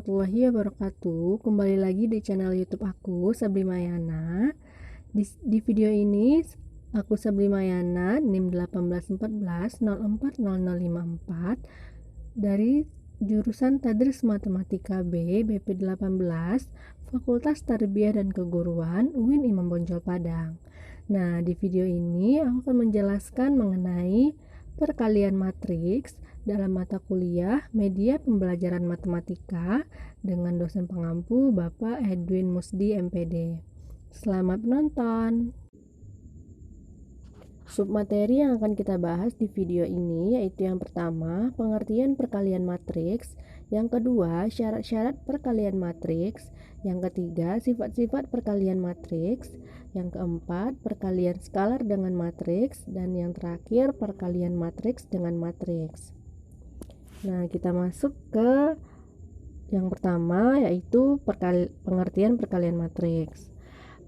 warahmatullahi wabarakatuh. Kembali lagi di channel YouTube aku, Sabri Mayana. Di video ini aku Sabri Mayana, NIM 1814040054 dari jurusan Tadris Matematika B, BP 18, Fakultas Tarbiyah dan Keguruan, UIN Imam Bonjol Padang. Nah, di video ini aku akan menjelaskan mengenai perkalian matriks dalam mata kuliah Media Pembelajaran Matematika dengan dosen pengampu Bapak Edwin Musdi MPD. Selamat menonton. Submateri yang akan kita bahas di video ini yaitu yang pertama, pengertian perkalian matriks, yang kedua, syarat-syarat perkalian matriks, yang ketiga, sifat-sifat perkalian matriks, yang keempat, perkalian skalar dengan matriks, dan yang terakhir, perkalian matriks dengan matriks. Nah, kita masuk ke yang pertama yaitu pengertian perkalian matriks.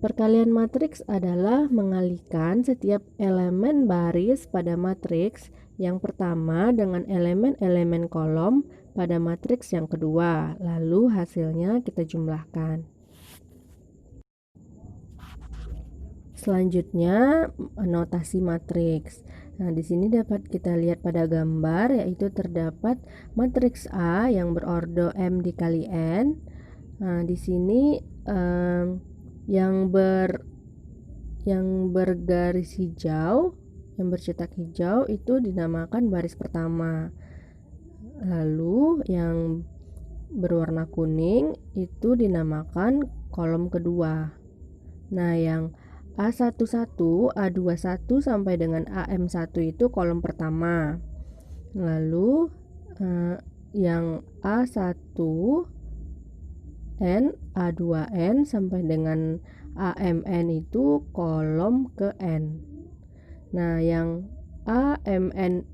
Perkalian matriks adalah mengalihkan setiap elemen baris pada matriks yang pertama dengan elemen-elemen kolom pada matriks yang kedua, lalu hasilnya kita jumlahkan. Selanjutnya, notasi matriks. Nah, di sini dapat kita lihat pada gambar yaitu terdapat matriks A yang berordo M dikali N. Nah, di sini yang bergaris hijau, yang bercetak hijau itu dinamakan baris pertama. Lalu yang berwarna kuning itu dinamakan kolom kedua. Nah, yang A11, A21 sampai dengan AM1 itu kolom pertama. Lalu yang A1N, A2N sampai dengan AMN itu kolom ke N. Nah, yang AMN,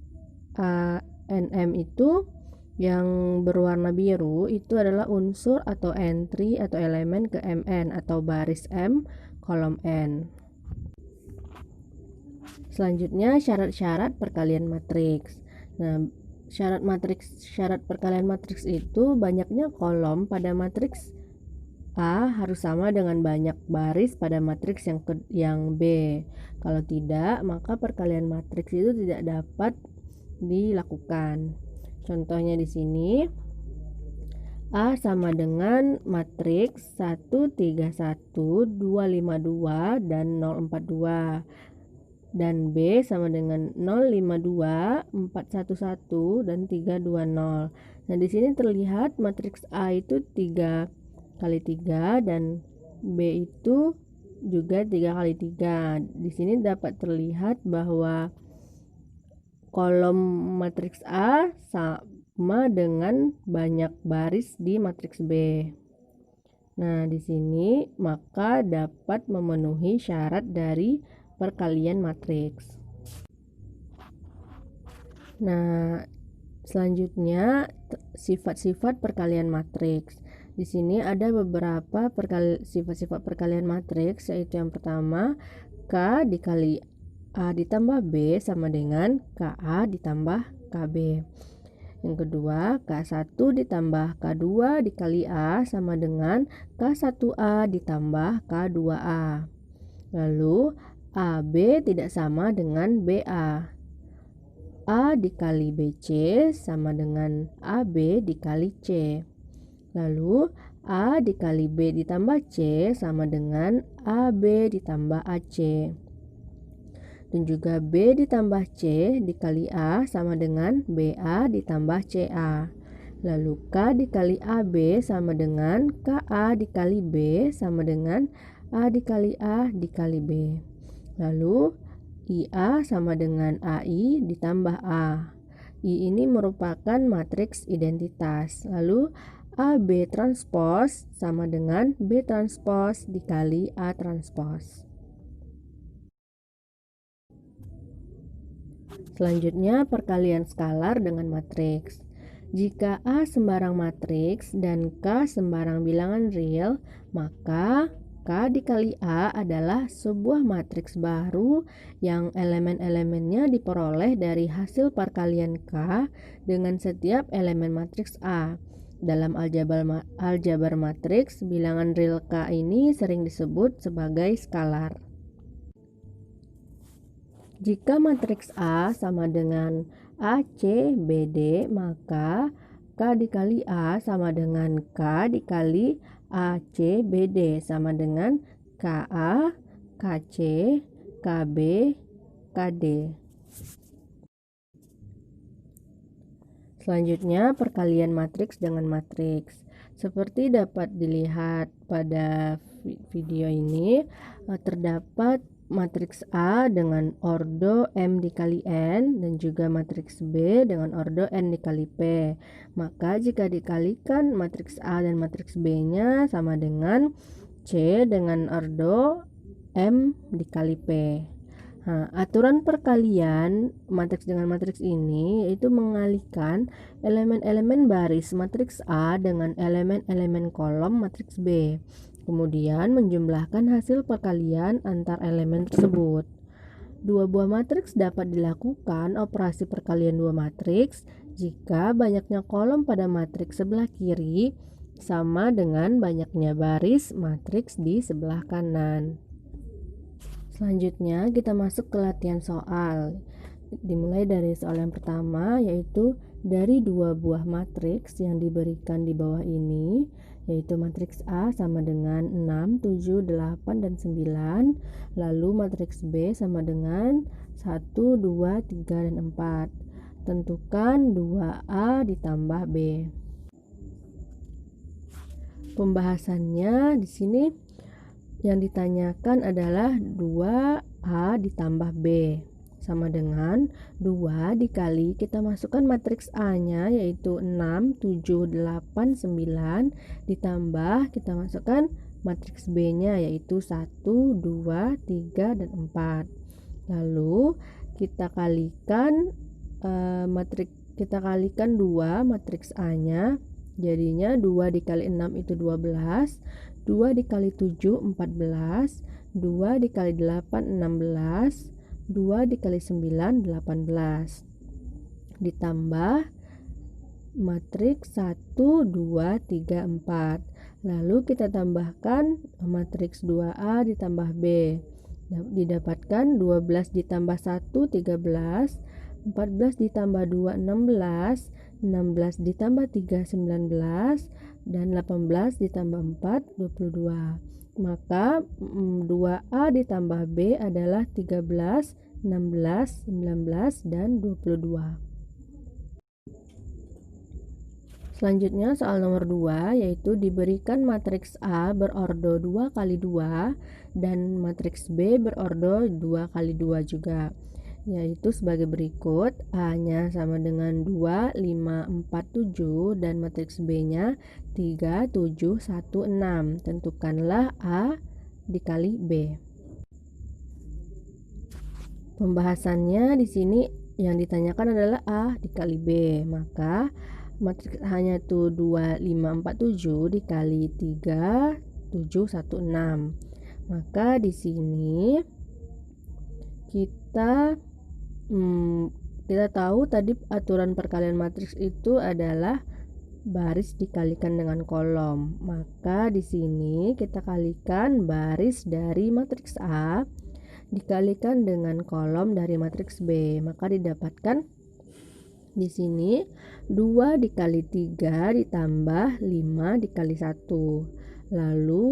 ANM itu yang berwarna biru itu adalah unsur atau entry atau elemen ke MN atau baris M kolom N. Selanjutnya, syarat-syarat perkalian matriks. Nah, syarat perkalian matriks itu banyaknya kolom pada matriks A harus sama dengan banyak baris pada matriks yang B. Kalau tidak, maka perkalian matriks itu tidak dapat dilakukan. Contohnya di sini, A sama dengan matriks 131, 252 dan 042. Dan B sama dengan 052, 411 dan 320. Nah, di sini terlihat matriks A itu 3 kali 3 dan B itu juga 3 kali 3. Di sini dapat terlihat bahwa kolom matriks A sama dengan banyak baris di matriks B. Nah, di sini maka dapat memenuhi syarat dari perkalian matriks. Nah, selanjutnya sifat-sifat perkalian matriks. Di sini ada beberapa sifat-sifat perkalian matriks, yaitu yang pertama, K dikali A ditambah B sama dengan KA ditambah KB. Yang kedua, K1 ditambah K2 dikali A sama dengan K1A ditambah K2A. Lalu, AB tidak sama dengan BA. A dikali BC sama dengan AB dikali C. Lalu A dikali B ditambah C sama dengan AB ditambah AC. Dan juga B ditambah C dikali A sama dengan BA ditambah CA. Lalu K dikali AB sama dengan KA dikali B sama dengan A dikali A dikali B. Lalu IA sama dengan AI ditambah A. I ini merupakan matriks identitas. Lalu AB transpos sama dengan B transpos dikali A transpos. Selanjutnya, perkalian skalar dengan matriks. Jika A sembarang matriks dan K sembarang bilangan real, maka K dikali A adalah sebuah matriks baru yang elemen-elemennya diperoleh dari hasil perkalian K dengan setiap elemen matriks A. dalam aljabar matriks, bilangan real K ini sering disebut sebagai skalar. Jika matriks A sama dengan AC BD, maka K dikali A sama dengan K dikali AC BD sama dengan KA, KC, KB, KD. Selanjutnya, perkalian matriks dengan matriks. Seperti dapat dilihat pada video ini, terdapat matriks A dengan ordo M dikali N dan juga matriks B dengan ordo N dikali P. Maka jika dikalikan matriks A dan matriks B-nya sama dengan C dengan ordo M dikali P. Nah, aturan perkalian matriks dengan matriks ini yaitu mengalihkan elemen-elemen baris matriks A dengan elemen-elemen kolom matriks B. Kemudian menjumlahkan hasil perkalian antar elemen tersebut. Dua buah matriks dapat dilakukan operasi perkalian dua matriks jika banyaknya kolom pada matriks sebelah kiri sama dengan banyaknya baris matriks di sebelah kanan. Selanjutnya kita masuk ke latihan soal. Dimulai dari soal yang pertama, yaitu dari dua buah matriks yang diberikan di bawah ini, yaitu matriks A sama dengan 6, 7, 8, dan 9. Lalu matriks B sama dengan 1, 2, 3, dan 4. Tentukan 2A ditambah B. Pembahasannya di sini yang ditanyakan adalah 2A ditambah B sama dengan 2 dikali kita masukkan matriks A-nya yaitu 6, 7, 8, 9 ditambah kita masukkan matriks B-nya yaitu 1, 2, 3, dan 4. Lalu kita kalikan kita kalikan 2 matriks A-nya, jadinya 2 dikali 6 itu 12, 2 dikali 7 14, 2 dikali 8 16, 2 dikali 9 18, ditambah matriks 1, 2, 3, 4. Lalu kita tambahkan matriks 2A ditambah B. Didapatkan 12 ditambah 1 13, 14 ditambah 2 16, 16 ditambah 3 19, dan 18 ditambah 4 22. Maka 2A ditambah B adalah 13, 16, 19, dan 22. Selanjutnya soal nomor 2, yaitu diberikan matriks A berordo 2 kali 2 dan matriks B berordo 2 kali 2 juga, yaitu sebagai berikut. A-nya sama dengan 2, 5, 4, 7 dan matriks B-nya 3, 7, 1, 6. Tentukanlah A dikali B. Pembahasannya di sini yang ditanyakan adalah A dikali B. Maka matriks A-nya itu 2, 5, 4, 7 dikali 3, 7, 1, 6. Maka di sini kita tahu tadi aturan perkalian matriks itu adalah baris dikalikan dengan kolom. Maka di sini kita kalikan baris dari matriks A dikalikan dengan kolom dari matriks B. Maka didapatkan di sini 2 dikali 3 ditambah 5 dikali 1. Lalu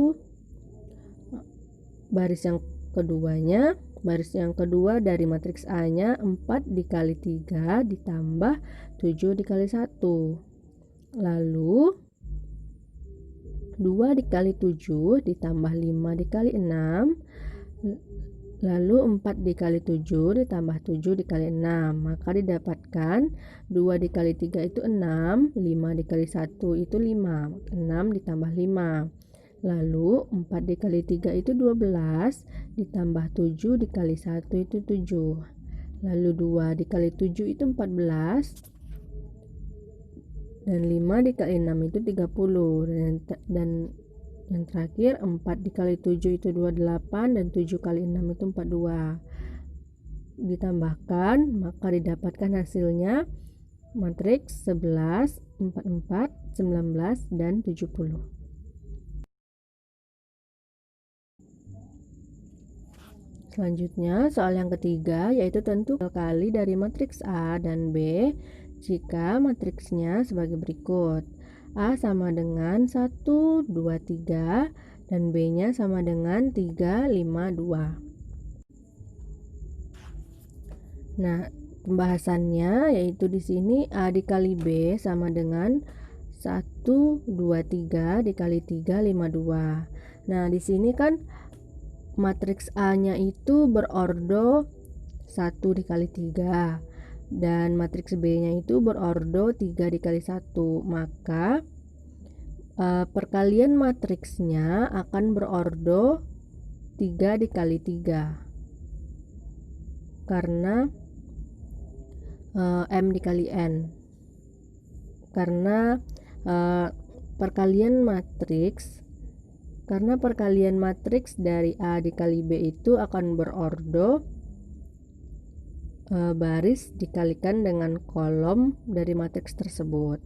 baris yang kedua dari matriks A-nya 4 dikali 3 ditambah 7 dikali 1. Lalu 2 dikali 7 ditambah 5 dikali 6. Lalu 4 dikali 7 ditambah 7 dikali 6. Maka didapatkan 2 dikali 3 itu 6, 5 dikali 1 itu 5, 6 ditambah 5. Lalu 4 dikali 3 itu 12, ditambah 7 dikali 1 itu 7. Lalu 2 dikali 7 itu 14, dan 5 dikali 6 itu 30. Dan yang terakhir 4 dikali 7 itu 28, dan 7 kali 6 itu 42. Ditambahkan, maka didapatkan hasilnya matriks 11, 44, 19, dan 70. Selanjutnya, soal yang ketiga yaitu tentukan kali dari matriks A dan B jika matriksnya sebagai berikut. A sama dengan 1, 2, 3 dan B-nya sama dengan 3, 5, 2. Nah, pembahasannya yaitu di sini A dikali B sama dengan 1, 2, 3 dikali 3, 5, 2. Nah, di sini kan matriks A-nya itu berordo 1 dikali 3 dan matriks B-nya itu berordo 3 dikali 1. Maka perkalian matriksnya akan berordo 3 dikali 3 karena M dikali N, karena perkalian matriks dari A dikali B itu akan berordo baris dikalikan dengan kolom dari matriks tersebut,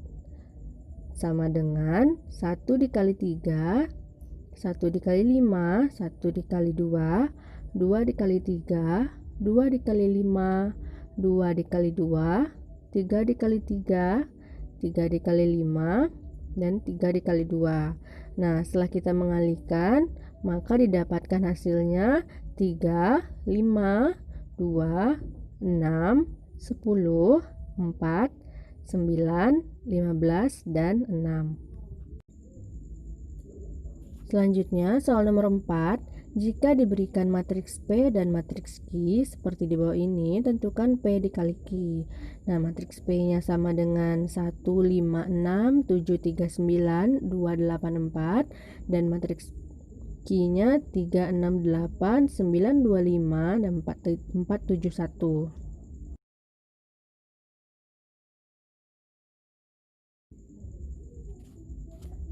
sama dengan 1 dikali 3, 1 dikali 5, 1 dikali 2, 2 dikali 3, 2 dikali 5, 2 dikali 2, 3 dikali 3, 3 dikali 5, dan 3 dikali 2. Nah, setelah kita mengalihkan, maka didapatkan hasilnya 3, 5, 2, 6, 10, 4, 9, 15, dan 6. Selanjutnya, soal nomor 4. Jika diberikan matriks P dan matriks Q seperti di bawah ini, tentukan P dikali Q. Nah, matriks P-nya sama dengan 1, 5, 6, 7, 3, 9, 2, 8, 4 dan matriks Q-nya 3, 6, 8, 9, 2, 5 dan 4, 7, 1.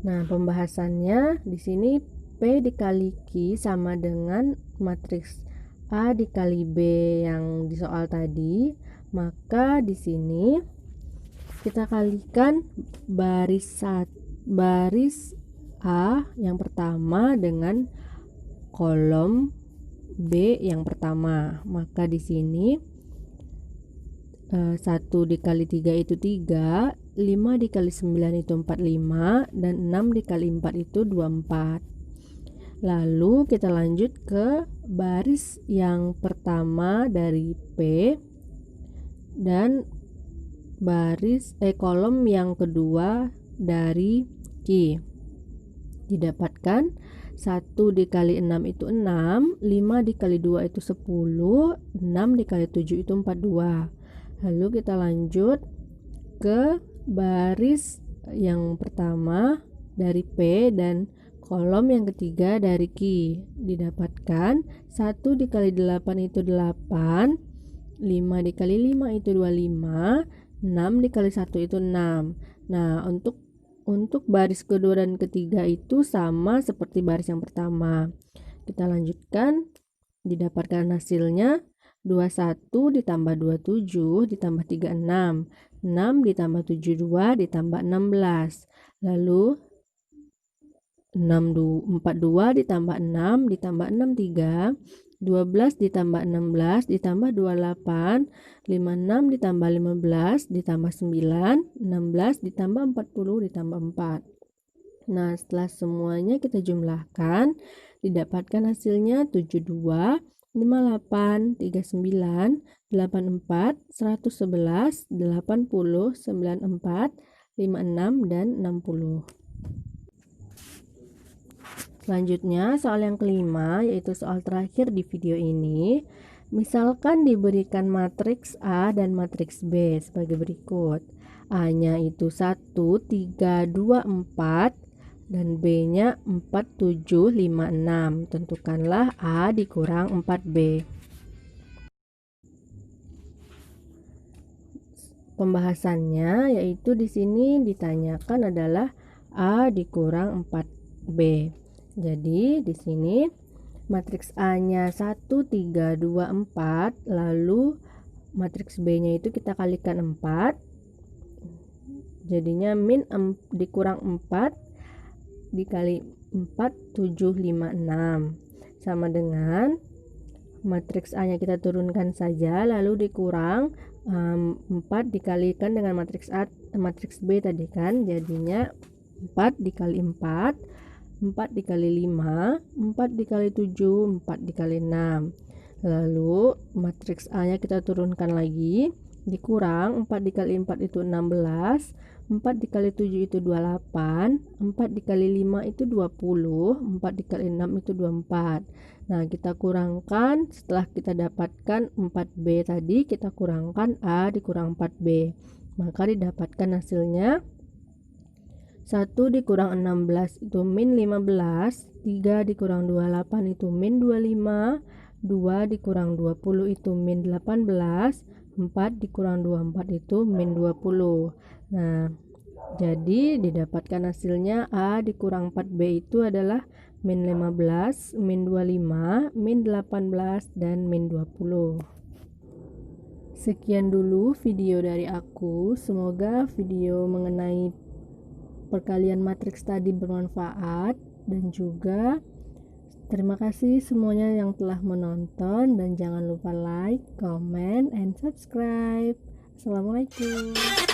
Nah, pembahasannya di sini P dikali Q sama dengan matriks A dikali B yang di soal tadi. Maka di sini kita kalikan baris A yang pertama dengan kolom B yang pertama. Maka di sini 1 dikali 3 itu 3, 5 dikali 9 itu 45, dan 6 dikali 4 itu 24. Lalu kita lanjut ke baris yang pertama dari P dan kolom yang kedua dari Q. Didapatkan 1 dikali 6 itu 6, 5 dikali 2 itu 10, 6 dikali 7 itu 42. Lalu kita lanjut ke baris yang pertama dari P dan kolom yang ketiga dari Q. Didapatkan 1 dikali 8 itu 8, 5 dikali 5 itu 25, 6 dikali 1 itu 6. Nah, untuk baris kedua dan ketiga itu sama seperti baris yang pertama. Kita lanjutkan, didapatkan hasilnya 21 ditambah 27 ditambah 36, 6 ditambah 72 ditambah 16. Lalu 42 ditambah 6 ditambah 63, 12 ditambah 16 ditambah 28, 56 ditambah 15 ditambah 9, 16 ditambah 40 ditambah 4. Nah, setelah semuanya kita jumlahkan, didapatkan hasilnya 72, 58, 39, 84, 111, 80, 94, 56, dan 60. Selanjutnya, soal yang kelima, yaitu soal terakhir di video ini. Misalkan diberikan matriks A dan matriks B sebagai berikut. A-nya itu 1, 3, 2, 4 dan B-nya 4, 7, 5, 6. Tentukanlah A dikurang 4B. Pembahasannya yaitu di sini ditanyakan adalah A dikurang 4B. Jadi di sini matriks A-nya 1, 3, 2, 4, lalu matriks B-nya itu kita kalikan 4 Jadinya dikurang 4 dikali 4, 7, 5, 6. Sama dengan matriks A nya kita turunkan saja, lalu dikurang 4 dikalikan dengan matriks B tadi kan, jadinya 4 dikali 4, 4 dikali 5, 4 dikali 7, 4 dikali 6. Lalu matriks A nya kita turunkan lagi, dikurang 4 dikali 4 itu 16, 4 dikali 7 itu 28, 4 dikali 5 itu 20, 4 dikali 6 itu 24. Nah, kita kurangkan, setelah kita dapatkan 4B tadi, kita kurangkan A dikurang 4B. Maka didapatkan hasilnya 1 dikurang 16 itu min 15, 3 dikurang 28 itu min 25, 2 dikurang 20 itu min 18, 4 dikurang 24 itu min 20. Nah, jadi didapatkan hasilnya A dikurang 4B itu adalah min 15, min 25, min 18, dan min 20. Sekian dulu video dari aku. Semoga video mengenai perkalian matriks tadi bermanfaat, dan juga terima kasih semuanya yang telah menonton, dan jangan lupa like, comment, and subscribe. Assalamualaikum.